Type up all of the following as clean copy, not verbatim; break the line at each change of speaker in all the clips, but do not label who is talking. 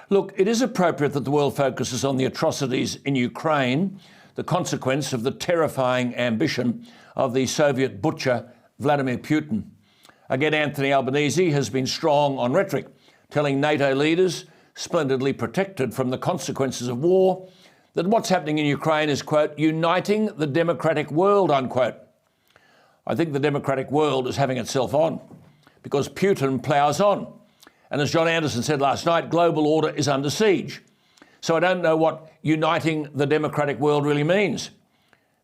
Look, it is appropriate that the world focuses on the atrocities in Ukraine, the consequence of the terrifying ambition of the Soviet butcher Vladimir Putin. Again, Anthony Albanese has been strong on rhetoric, telling NATO leaders, splendidly protected from the consequences of war, that what's happening in Ukraine is, quote, uniting the democratic world, unquote. I think the democratic world is having itself on because Putin ploughs on. And as John Anderson said last night, global order is under siege. So I don't know what uniting the democratic world really means.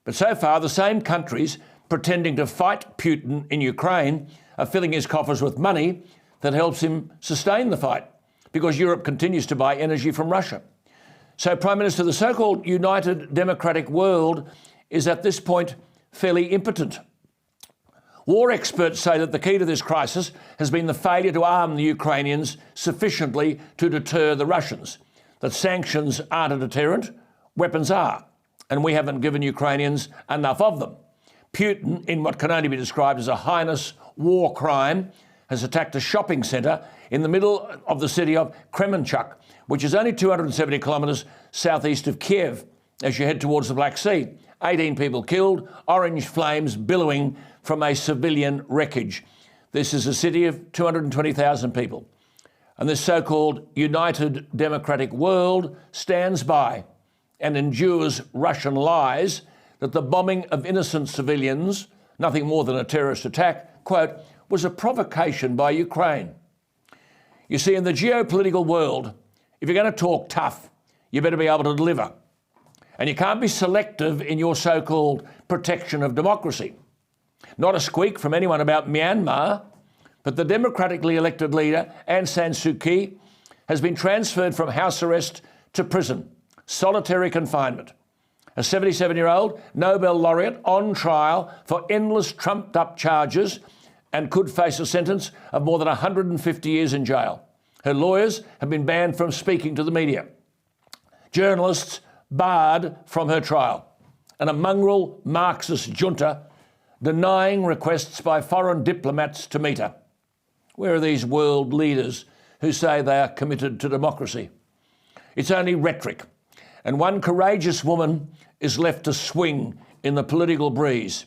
But so far, the same countries pretending to fight Putin in Ukraine are filling his coffers with money that helps him sustain the fight because Europe continues to buy energy from Russia. So, Prime Minister, the so-called united democratic world is at this point fairly impotent. War experts say that the key to this crisis has been the failure to arm the Ukrainians sufficiently to deter the Russians. That sanctions aren't a deterrent, weapons are, and we haven't given Ukrainians enough of them. Putin, in what can only be described as a heinous war crime, has attacked a shopping centre in the middle of the city of Kremenchuk, which is only 270 kilometres southeast of Kiev as you head towards the Black Sea. 18 people killed, orange flames billowing from a civilian wreckage. This is a city of 220,000 people. And this so-called united democratic world stands by and endures Russian lies that the bombing of innocent civilians, nothing more than a terrorist attack, quote, was a provocation by Ukraine. You see, in the geopolitical world, if you're going to talk tough, you better be able to deliver. And you can't be selective in your so-called protection of democracy. Not a squeak from anyone about Myanmar, but the democratically elected leader, Aung San Suu Kyi, has been transferred from house arrest to prison, solitary confinement. A 77-year-old Nobel laureate on trial for endless trumped-up charges and could face a sentence of more than 150 years in jail. Her lawyers have been banned from speaking to the media. Journalists barred from her trial. And a mongrel Marxist junta denying requests by foreign diplomats to meet her. Where are these world leaders who say they are committed to democracy? It's only rhetoric. And one courageous woman is left to swing in the political breeze.